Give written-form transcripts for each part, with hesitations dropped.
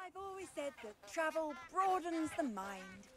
I've always said that travel broadens the mind.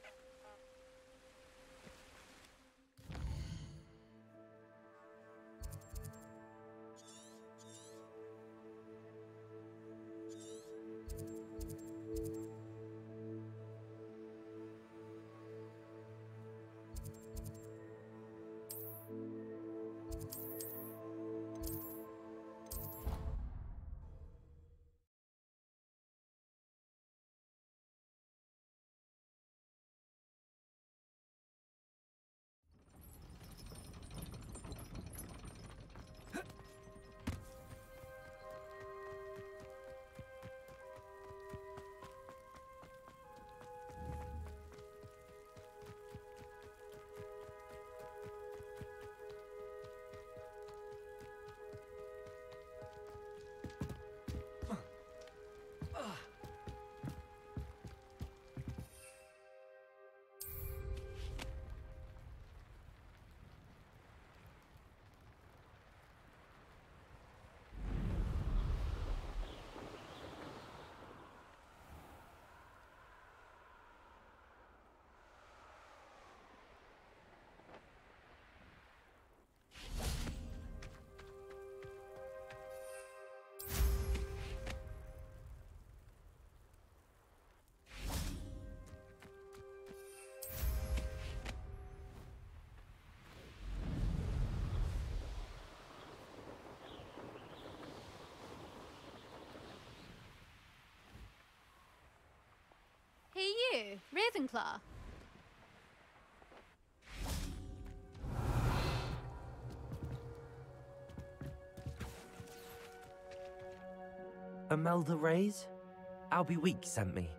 Hey you, Ravenclaw. Imelda Reyes? Albie Week sent me.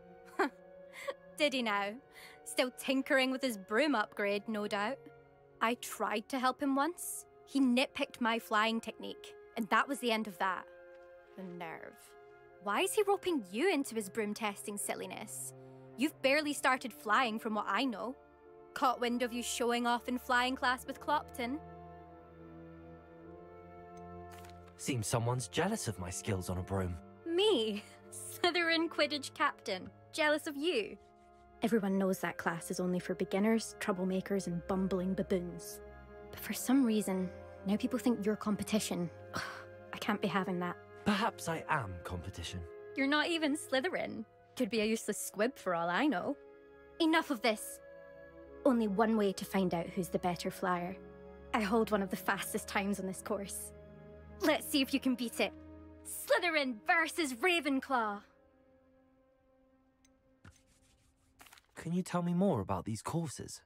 Did he now? Still tinkering with his broom upgrade, no doubt. I tried to help him once. He nitpicked my flying technique, and that was the end of that. The nerve. Why is he roping you into his broom testing silliness? You've barely started flying from what I know. Caught wind of you showing off in flying class with Clopton. Seems someone's jealous of my skills on a broom. Me? Slytherin Quidditch captain. Jealous of you? Everyone knows that class is only for beginners, troublemakers, and bumbling baboons. But for some reason, now people think you're competition. Ugh, I can't be having that. Perhaps I am competition. You're not even Slytherin. Could be a useless squib for all I know. Enough of this. Only one way to find out who's the better flyer. I hold one of the fastest times on this course. Let's see if you can beat it. Slytherin versus Ravenclaw. Can you tell me more about these courses?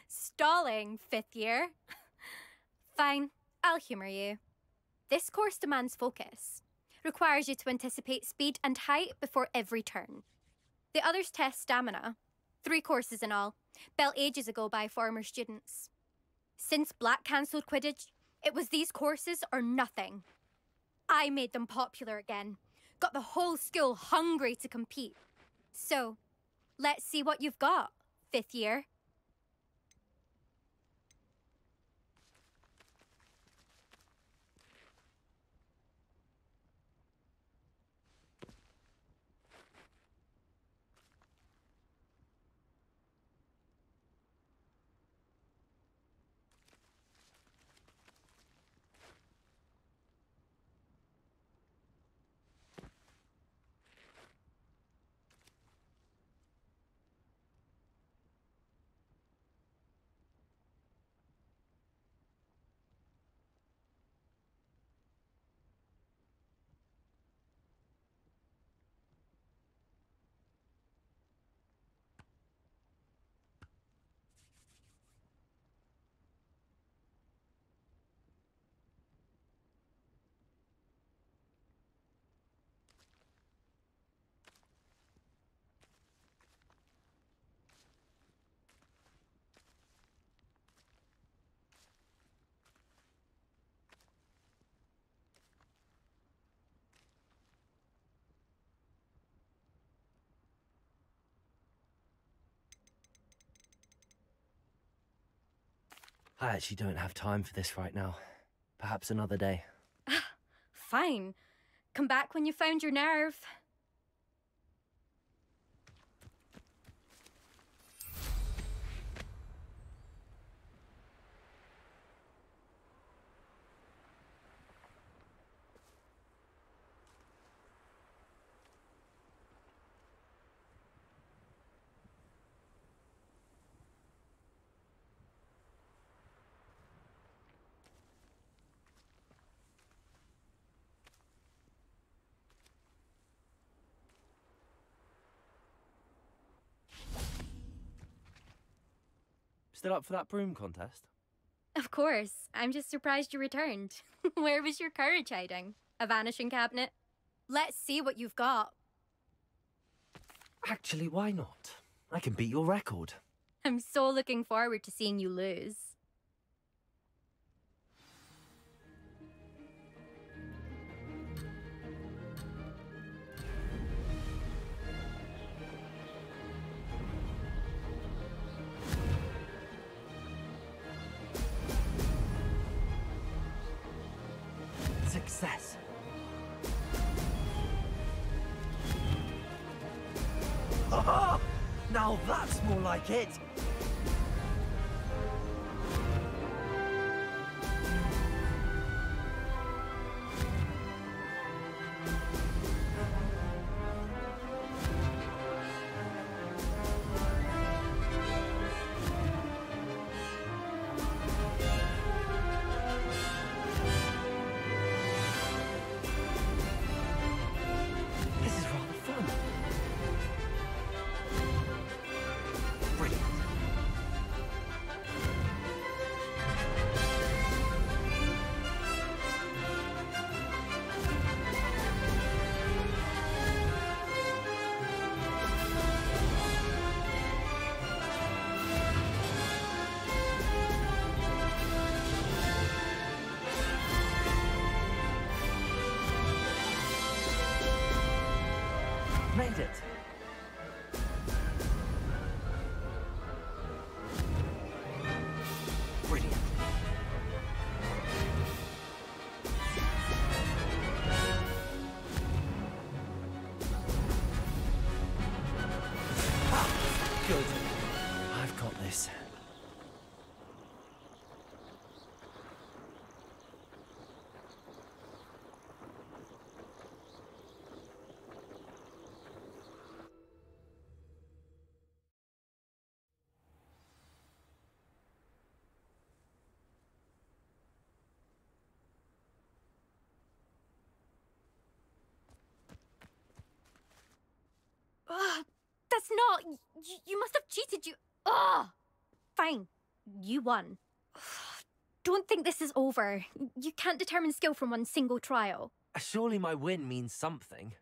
Stalling, fifth year. Fine, I'll humour you. This course demands focus. Requires you to anticipate speed and height before every turn. The others test stamina. 3 courses in all, built ages ago by former students. Since Black cancelled Quidditch, it was these courses or nothing. I made them popular again. Got the whole school hungry to compete. So, let's see what you've got, fifth year. I actually don't have time for this right now. Perhaps another day. Fine. Come back when you found your nerve. still up for that broom contest? Of course. I'm just surprised you returned. Where was your courage hiding? A vanishing cabinet? Let's see what you've got. Actually, why not? I can beat your record. I'm so looking forward to seeing you lose. Success. Aha! Now that's more like it! This is rather fun. Brilliant. Made it. Brilliant. Ah, good. I've got this. Ugh, that's not... You must have cheated, you... Ugh! Fine. You won. Don't think this is over. You can't determine skill from one single trial. Surely my win means something.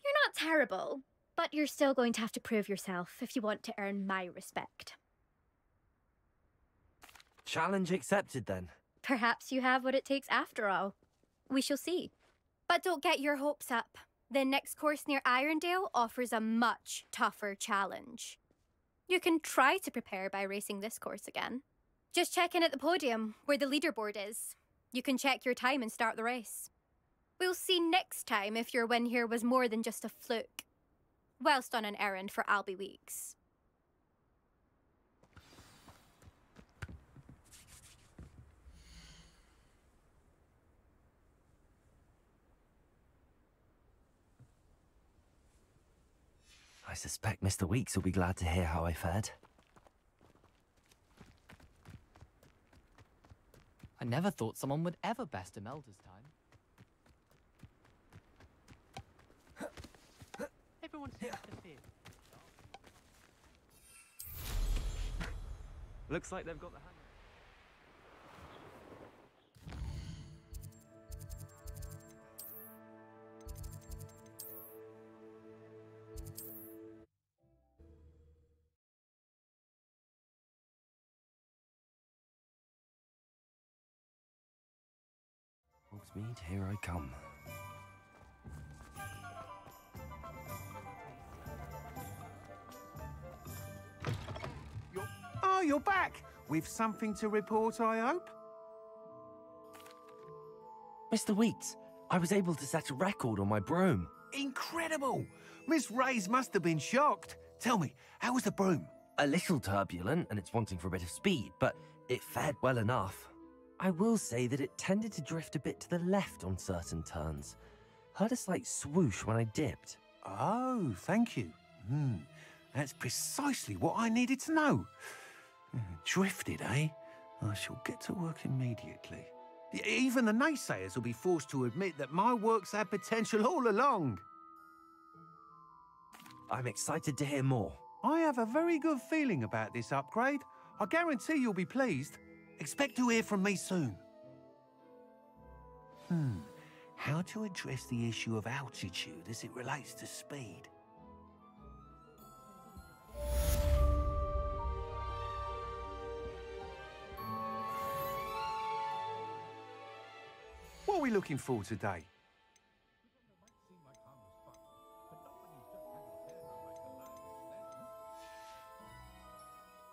You're not terrible, but you're still going to have to prove yourself if you want to earn my respect. Challenge accepted then. Perhaps you have what it takes after all. We shall see. But don't get your hopes up. The next course near Irondale offers a much tougher challenge. You can try to prepare by racing this course again. Just check in at the podium, where the leaderboard is. You can check your time and start the race. We'll see next time if your win here was more than just a fluke. Whilst on an errand for Albie Weeks. I suspect Mr. Weeks will be glad to hear how I fared. I never thought someone would ever best Imelda's time. Everyone seems to fear. Looks like they've got the hang Hogsmeade, here I come. Oh, you're back! With something to report, I hope? Mr. Weeks, I was able to set a record on my broom. Incredible! Miss Reyes must have been shocked. Tell me, how was the broom? A little turbulent, and it's wanting for a bit of speed, but it fared well enough. I will say that it tended to drift a bit to the left on certain turns. Heard a slight swoosh when I dipped. Oh, thank you. That's precisely what I needed to know. Drifted, eh? I shall get to work immediately. Even the naysayers will be forced to admit that my work's had potential all along. I'm excited to hear more. I have a very good feeling about this upgrade. I guarantee you'll be pleased. Expect to hear from me soon. How to address the issue of altitude as it relates to speed? What are we looking for today?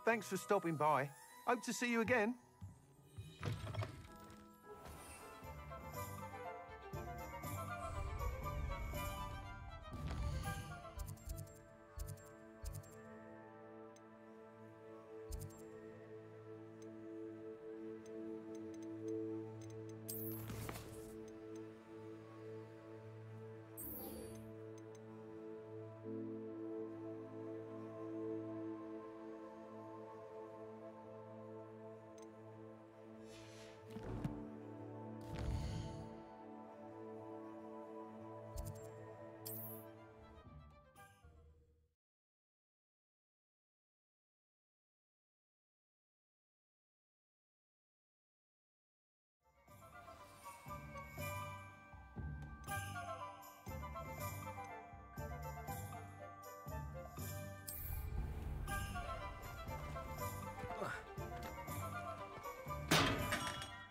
Thanks for stopping by. Hope to see you again.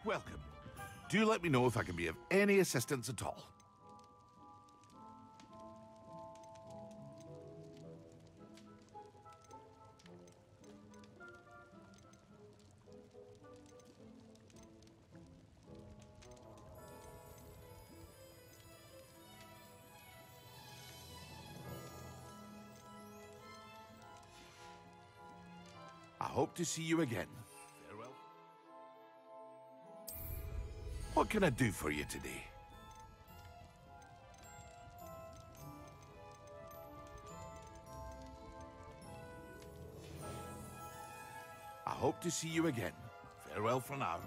Welcome. Do let me know if I can be of any assistance at all. I hope to see you again. Farewell. What can I do for you today? I hope to see you again. Farewell for now.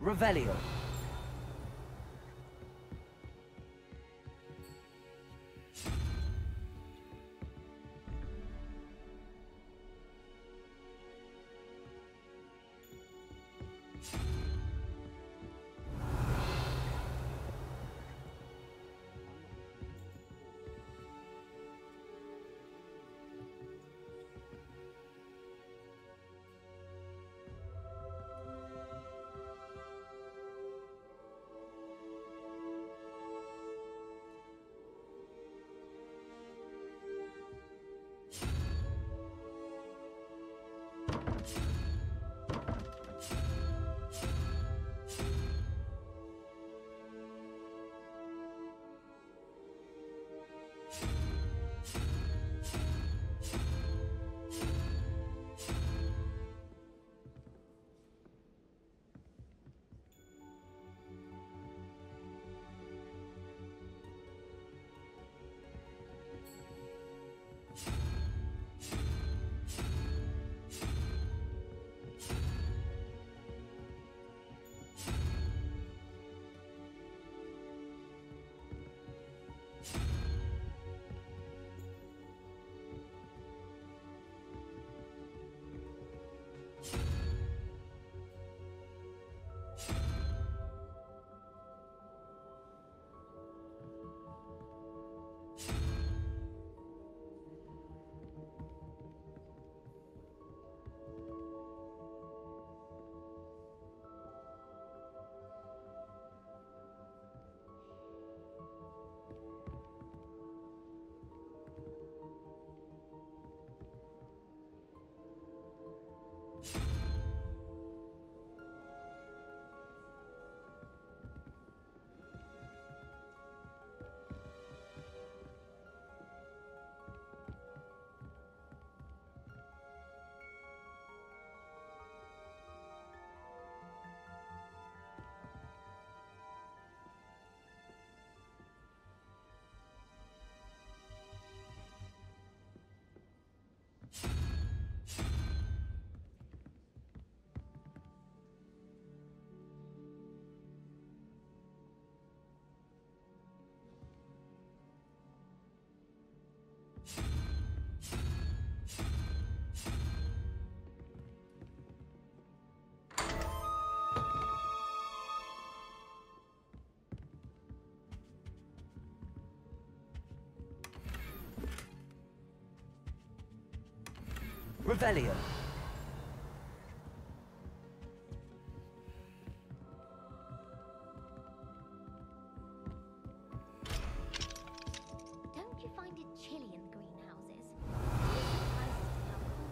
Revelio. Revelio. Don't you find it chilly in the greenhouses? Surprises me how cool.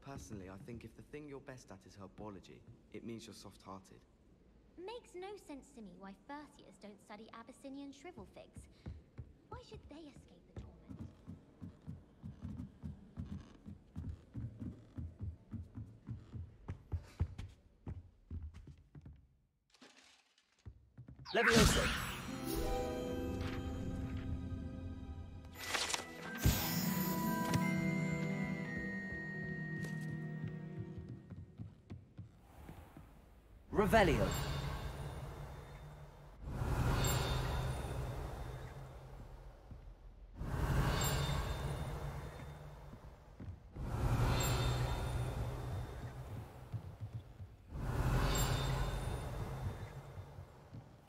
Personally, I think if the thing you're best at is herbology, it means you're soft-hearted. Makes no sense to me why first years don't study Abyssinian shrivel figs. Why should they escape the torment? Levioso. Revelio.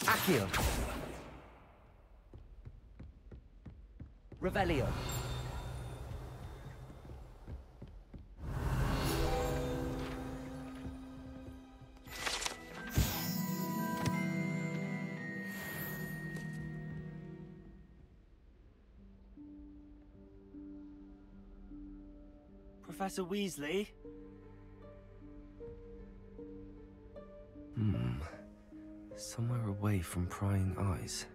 Accio. Revelio. Professor Weasley? Somewhere away from prying eyes.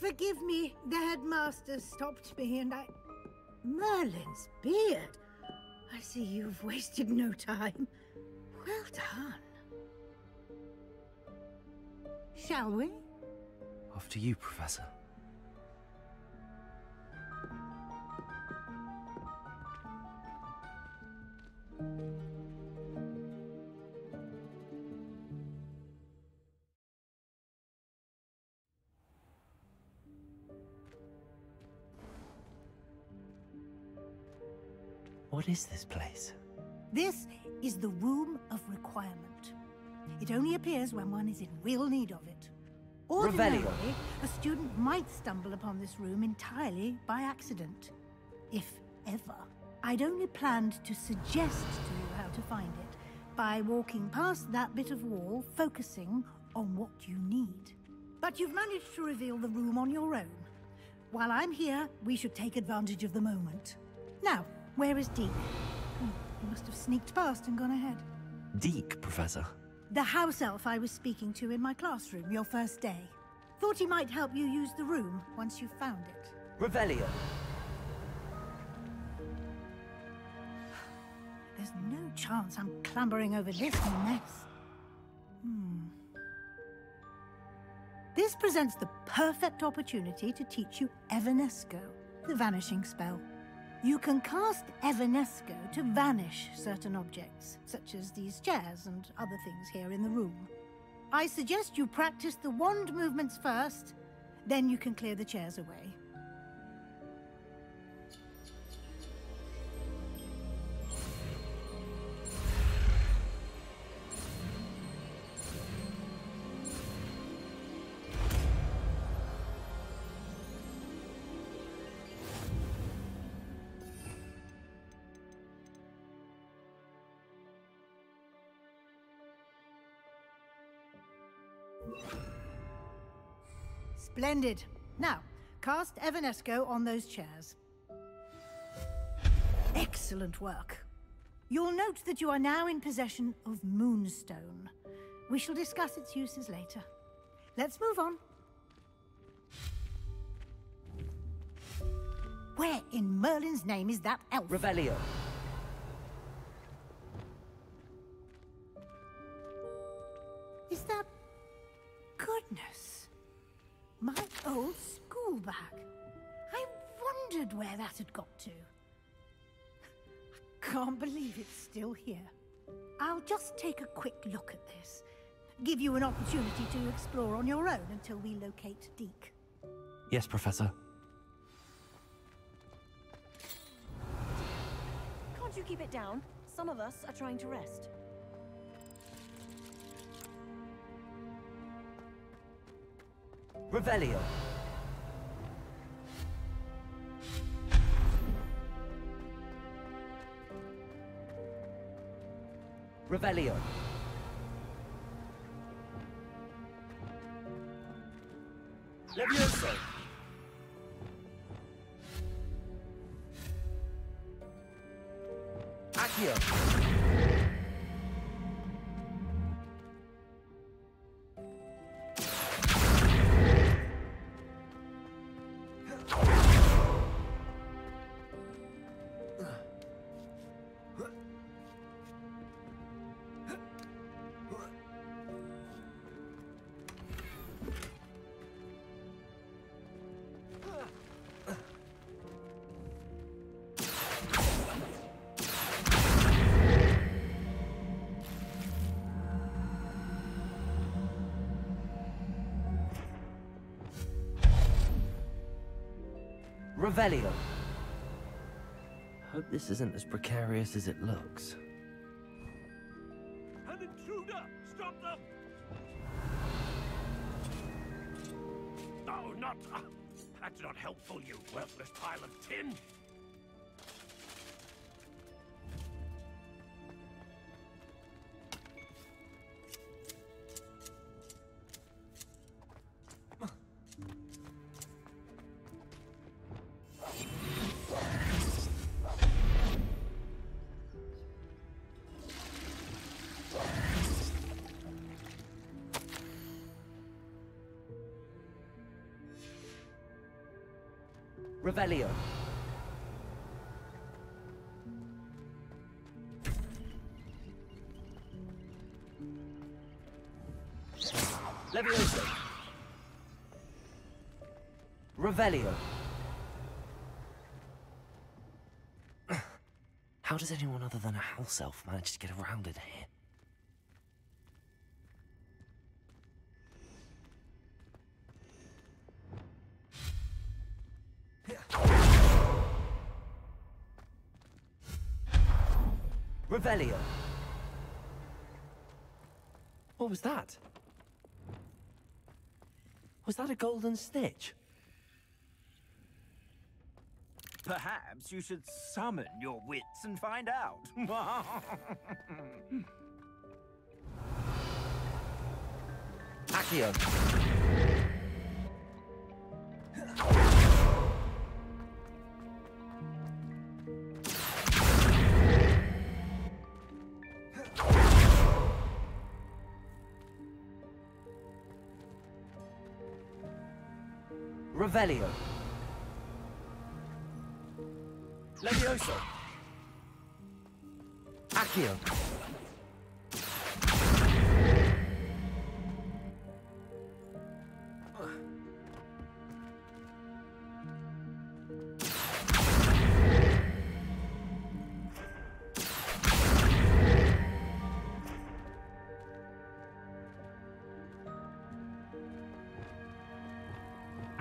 Forgive me, the headmaster stopped me and I... Merlin's beard! I see you've wasted no time. Well done. Shall we? After you, Professor. What is this place? This is the Room of Requirement. It only appears when one is in real need of it. Ordinarily, a student might stumble upon this room entirely by accident. If ever. I'd only planned to suggest to you how to find it by walking past that bit of wall, focusing on what you need. But you've managed to reveal the room on your own. While I'm here, we should take advantage of the moment. Now, where is Deke? He must have sneaked past and gone ahead. Deke, Professor. The house elf I was speaking to in my classroom your first day. Thought he might help you use the room once you found it. Revelio. There's no chance I'm clambering over this mess. This presents the perfect opportunity to teach you Evanesco, the vanishing spell. You can cast Evanesco to vanish certain objects, such as these chairs and other things here in the room. I suggest you practice the wand movements first, then you can clear the chairs away. Splendid. Now, cast Evanesco on those chairs. Excellent work. You'll note that you are now in possession of Moonstone. We shall discuss its uses later. Let's move on. Where in Merlin's name is that elf? Revelio. where that had got to. Can't believe it's still here. I'll just take a quick look at this. Give you an opportunity to explore on your own until we locate Deke. Yes, Professor. Can't you keep it down? Some of us are trying to rest. Revelio. Revelio. Levioso. Accio. Revelio. Hope this isn't as precarious as it looks. An intruder! Stop them! Oh, not... that's not helpful, you worthless pile of tin! Revelio. Levioso. Revelio. How does anyone other than a house elf manage to get around in here? Revelio. What was that? Was that a golden snitch? Perhaps you should summon your wits and find out. Accio. Revelio. Levioso. Accio.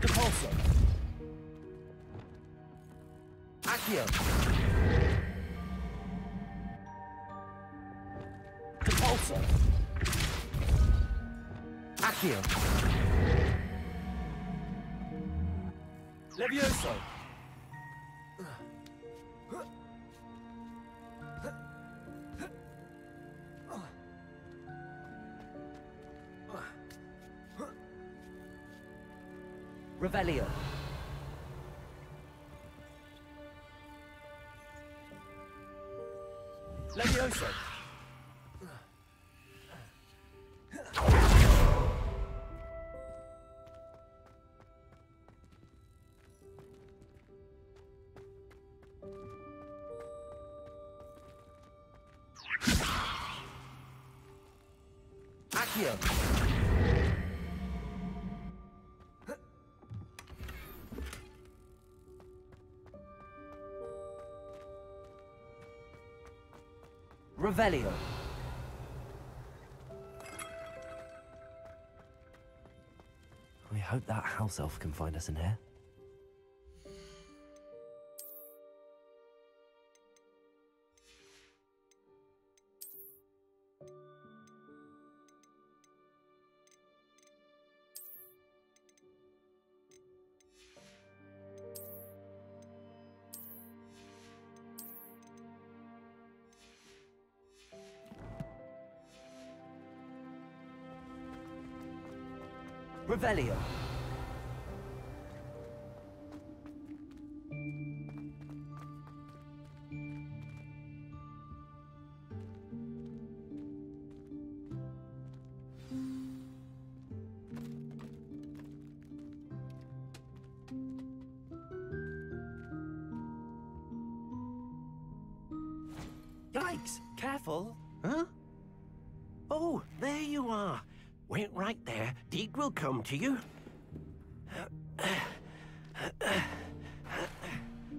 Repulso. Accio. Repulso. Accio. Levioso. Revelio. Levioso. Accio. Revelio. I hope that house elf can find us in here. Revelio. Yikes! Careful! Huh? Oh, there you are. Wait right there. Deke will come to you.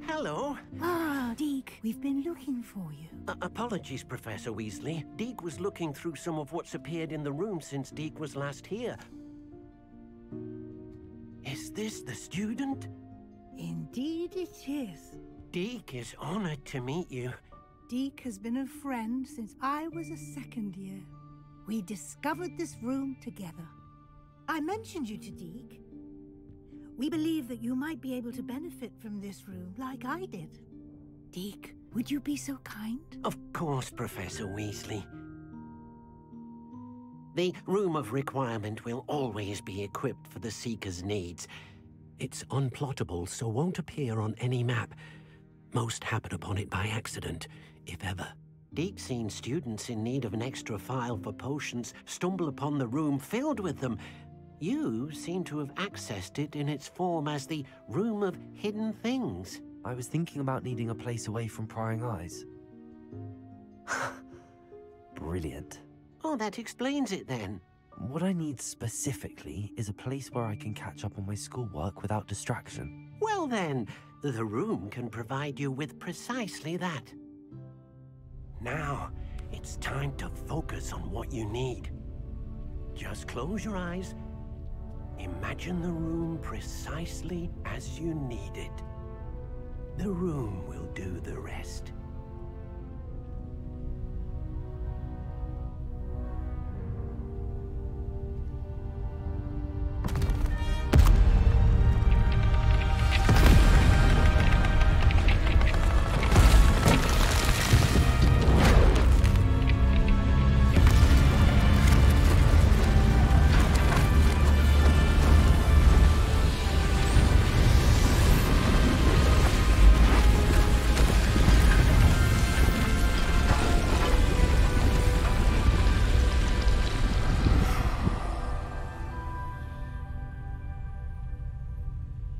Hello. Ah, Deke, we've been looking for you. Apologies, Professor Weasley. Deke was looking through some of what's appeared in the room since Deke was last here. Is this the student? Indeed it is. Deke is honored to meet you. Deke has been a friend since I was a second year. We discovered this room together. I mentioned you to Deke. We believe that you might be able to benefit from this room like I did. Deke, would you be so kind? Of course, Professor Weasley. The Room of Requirement will always be equipped for the Seeker's needs. It's unplottable, so won't appear on any map. Most happen upon it by accident, if ever. Deke's seen students in need of an extra file for potions stumble upon the room filled with them. You seem to have accessed it in its form as the Room of Hidden Things. I was thinking about needing a place away from prying eyes. Brilliant. Oh, that explains it then. What I need specifically is a place where I can catch up on my schoolwork without distraction. Well then, the room can provide you with precisely that. Now, it's time to focus on what you need. Just close your eyes. Imagine the room precisely as you need it. The room will do the rest.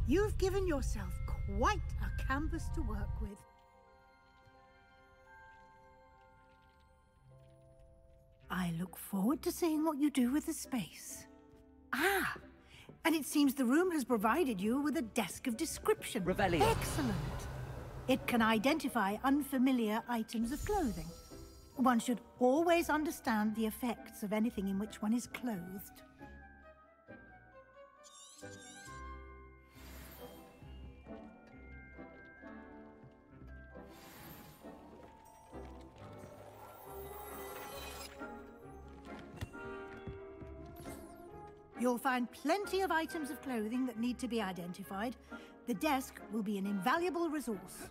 You've given yourself quite a canvas to work with. I look forward to seeing what you do with the space. Ah, and it seems the room has provided you with a desk of description. Revelio. Excellent. It can identify unfamiliar items of clothing. One should always understand the effects of anything in which one is clothed. You'll find plenty of items of clothing that need to be identified. The desk will be an invaluable resource.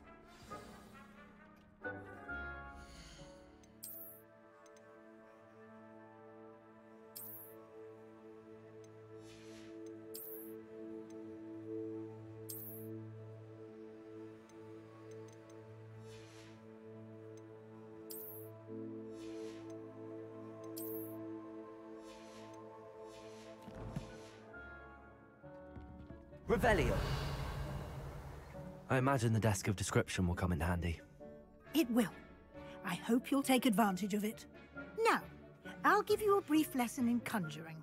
Revelio. I imagine the desk of description will come in handy. It will. I hope you'll take advantage of it. Now, I'll give you a brief lesson in conjuring.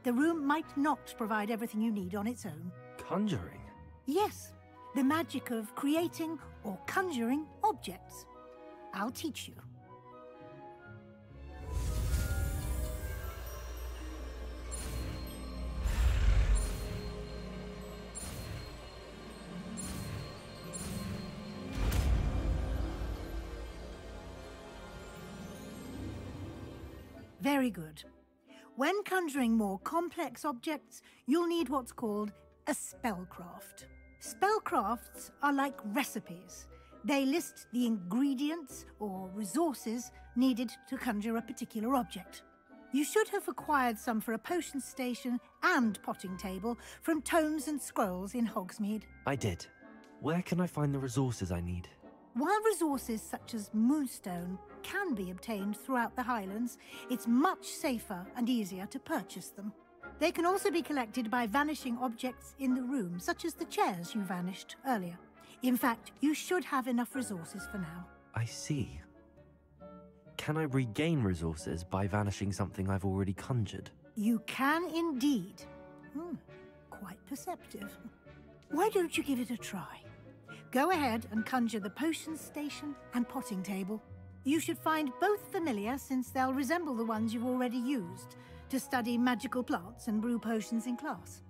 The room might not provide everything you need on its own. Conjuring? Yes, the magic of creating or conjuring objects. I'll teach you. Very good. When conjuring more complex objects, you'll need what's called a spellcraft. Spellcrafts are like recipes. They list the ingredients or resources needed to conjure a particular object. You should have acquired some for a potion station and potting table from tomes and scrolls in Hogsmeade. I did. Where can I find the resources I need? While resources such as moonstone can be obtained throughout the Highlands, it's much safer and easier to purchase them. They can also be collected by vanishing objects in the room, such as the chairs you vanished earlier. In fact, you should have enough resources for now. I see. Can I regain resources by vanishing something I've already conjured? You can indeed. Quite perceptive. Why don't you give it a try? Go ahead and conjure the potion station and potting table. You should find both familiar, since they'll resemble the ones you've already used to study magical plants and brew potions in class.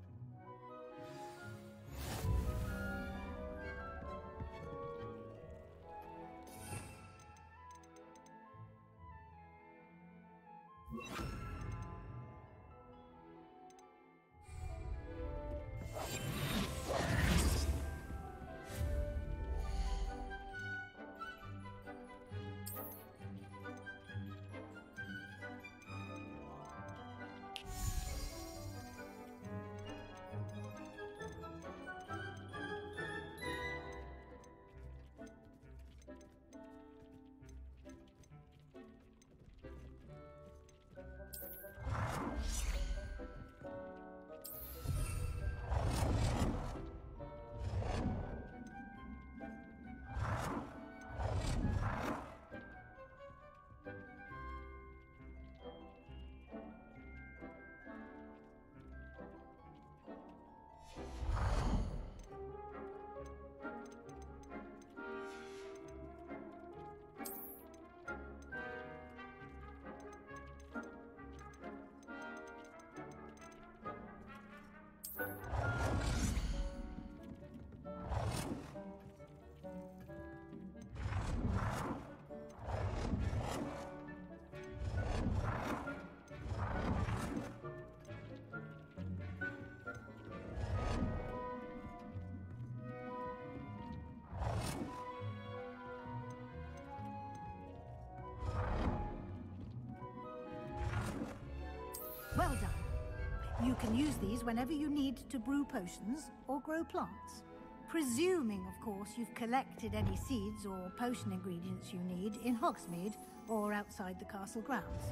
Well done. You can use these whenever you need to brew potions or grow plants. Presuming, of course, you've collected any seeds or potion ingredients you need in Hogsmeade or outside the castle grounds.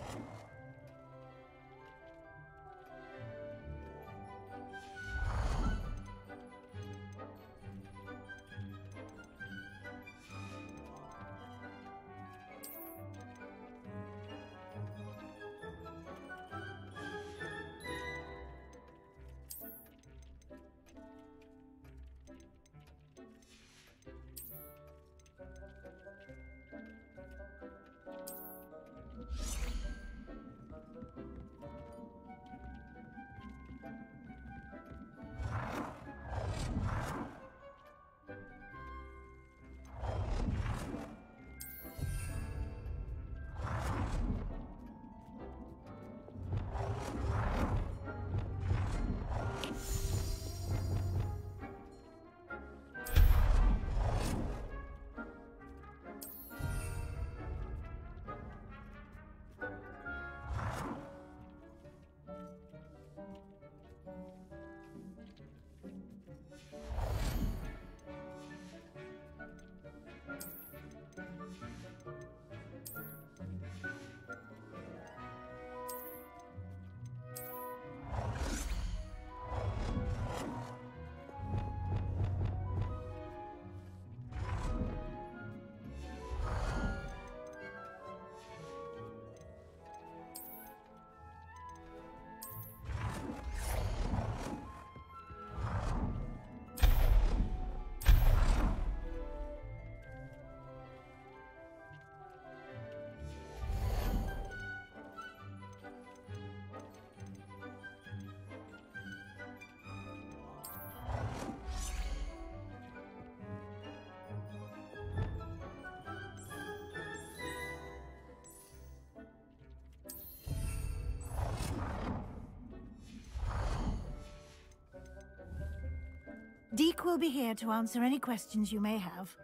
Deke will be here to answer any questions you may have.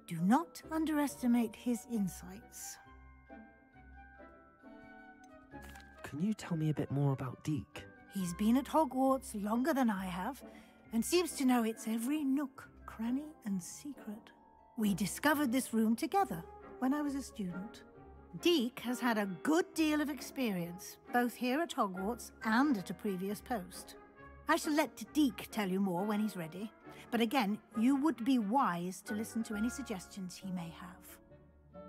Do not underestimate his insights. Can you tell me a bit more about Deke? He's been at Hogwarts longer than I have, and seems to know its every nook, cranny, and secret. We discovered this room together when I was a student. Deke has had a good deal of experience, both here at Hogwarts and at a previous post. I shall let Deke tell you more when he's ready, but again, you would be wise to listen to any suggestions he may have.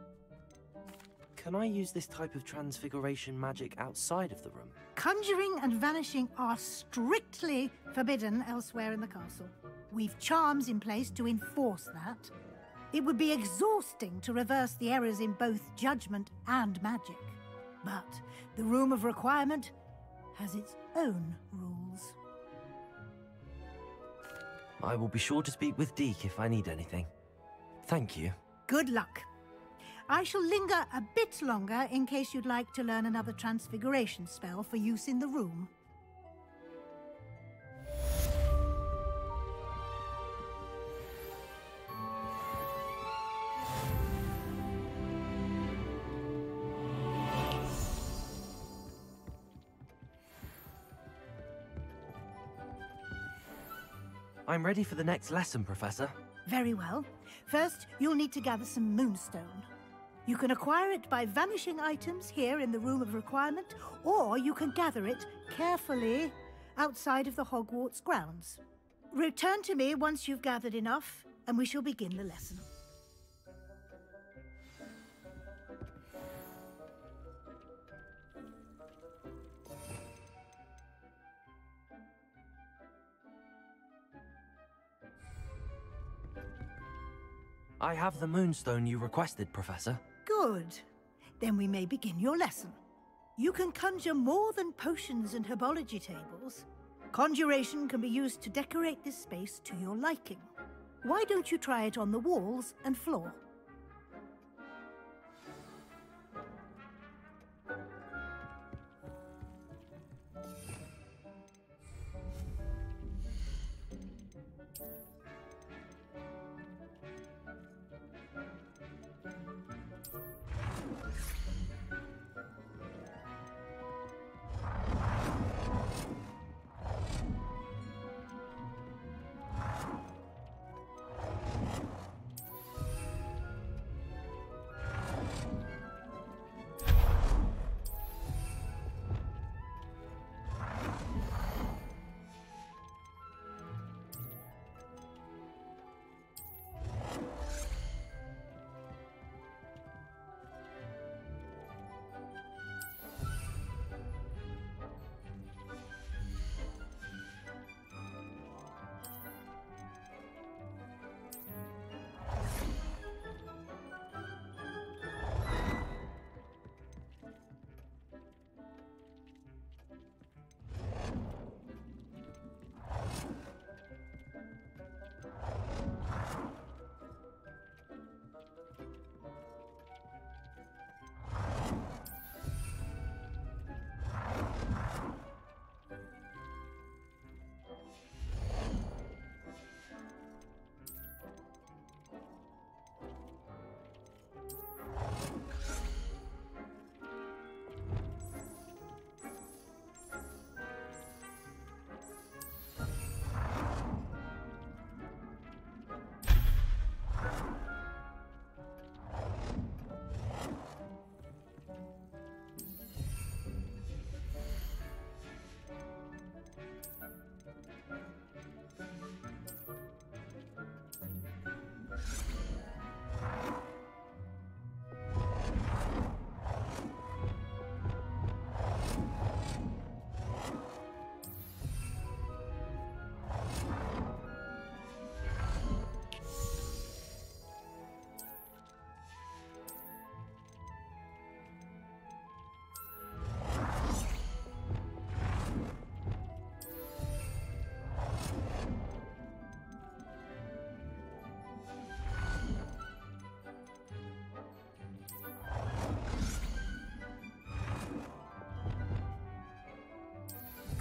Can I use this type of transfiguration magic outside of the room? Conjuring and vanishing are strictly forbidden elsewhere in the castle. We've charms in place to enforce that. It would be exhausting to reverse the errors in both judgment and magic. But the Room of Requirement has its own rules. I will be sure to speak with Deke if I need anything. Thank you. Good luck. I shall linger a bit longer in case you'd like to learn another transfiguration spell for use in the room. I'm ready for the next lesson, Professor. Very well. First, you'll need to gather some moonstone. You can acquire it by vanishing items here in the Room of Requirement, or you can gather it carefully outside of the Hogwarts grounds. Return to me once you've gathered enough, and we shall begin the lesson. I have the moonstone you requested, Professor. Good. Then we may begin your lesson. You can conjure more than potions and herbology tables. Conjuration can be used to decorate this space to your liking. Why don't you try it on the walls and floor?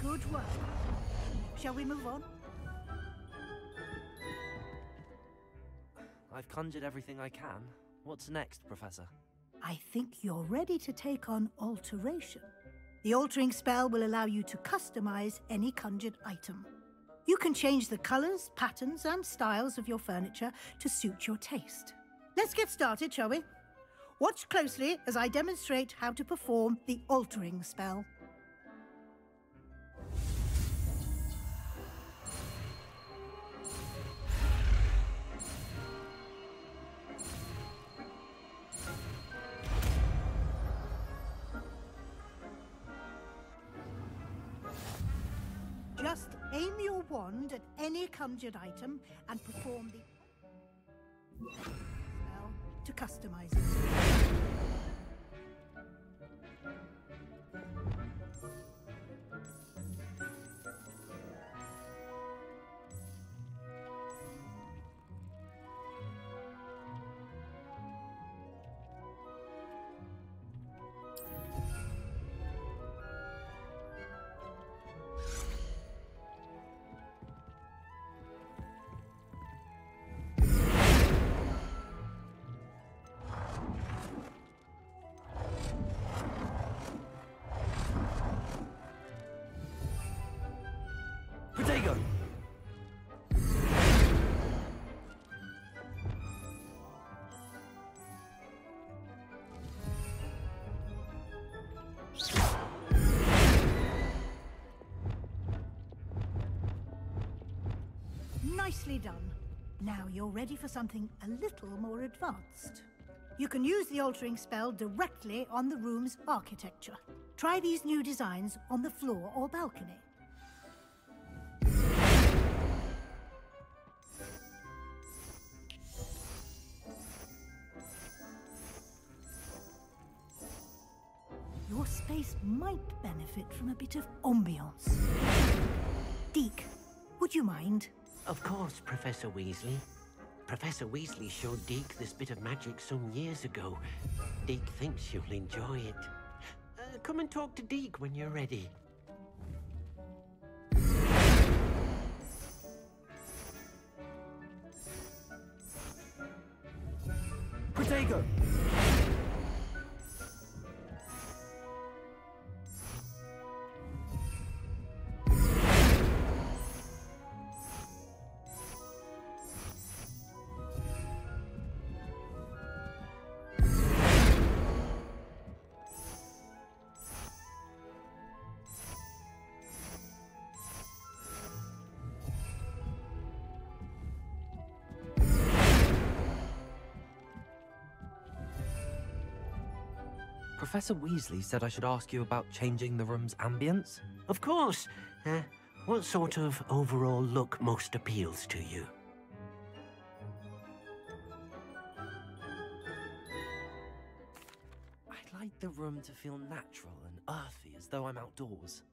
Good work. Shall we move on? I've conjured everything I can. What's next, Professor? I think you're ready to take on alteration. The altering spell will allow you to customize any conjured item. You can change the colors, patterns, and styles of your furniture to suit your taste. Let's get started, shall we? Watch closely as I demonstrate how to perform the altering spell. Just aim your wand at any conjured item and perform the spell to customize it. Protego! Nicely done. Now you're ready for something a little more advanced. You can use the altering spell directly on the room's architecture. Try these new designs on the floor or balcony. Your space might benefit from a bit of ambiance. Deke, would you mind? Of course, Professor Weasley. Professor Weasley showed Deke this bit of magic some years ago. Deke thinks you'll enjoy it. Come and talk to Deke when you're ready. Protego! Professor Weasley said I should ask you about changing the room's ambience. Of course. What sort of overall look most appeals to you? I'd like the room to feel natural and earthy, as though I'm outdoors.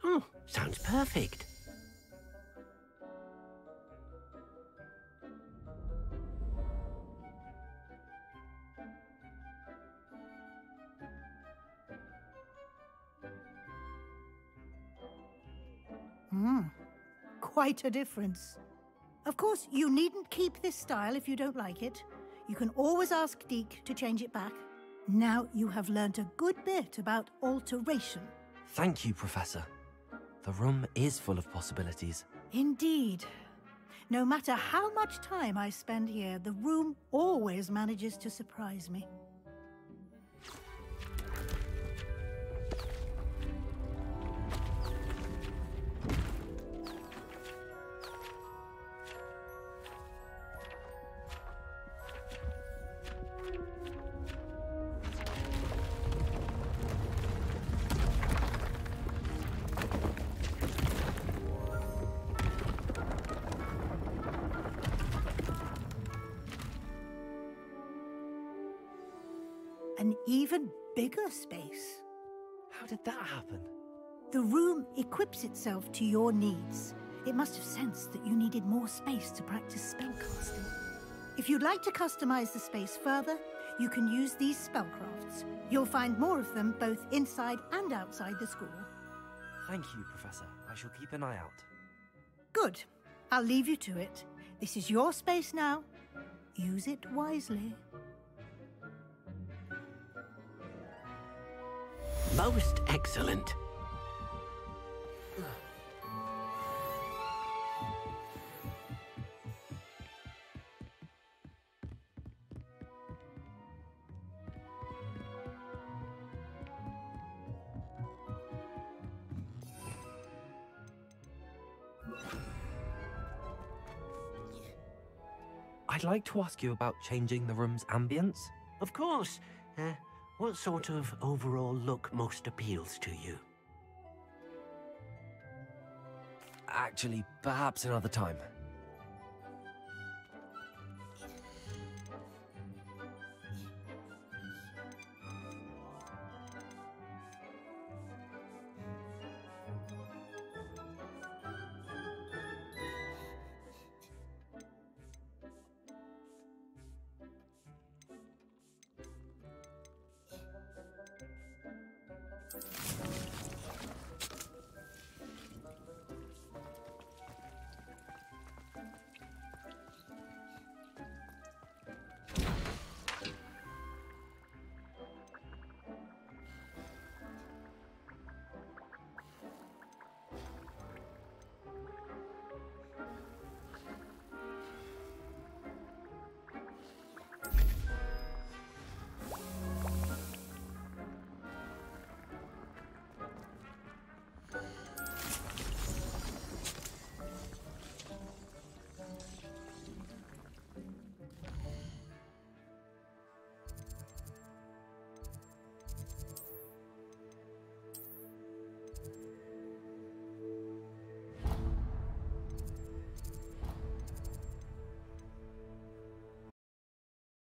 Oh, sounds perfect. Quite a difference. Of course, you needn't keep this style if you don't like it. You can always ask Deke to change it back. Now you have learnt a good bit about alteration. Thank you, Professor. The room is full of possibilities. Indeed. No matter how much time I spend here, the room always manages to surprise me. An even bigger space. How did that happen? The room equips itself to your needs. It must have sensed that you needed more space to practice spellcasting. If you'd like to customize the space further, you can use these spellcrafts. You'll find more of them both inside and outside the school. Thank you, Professor. I shall keep an eye out. Good. I'll leave you to it. This is your space now. Use it wisely. Most excellent. I'd like to ask you about changing the room's ambience. Of course. What sort of overall look most appeals to you? Actually, perhaps another time.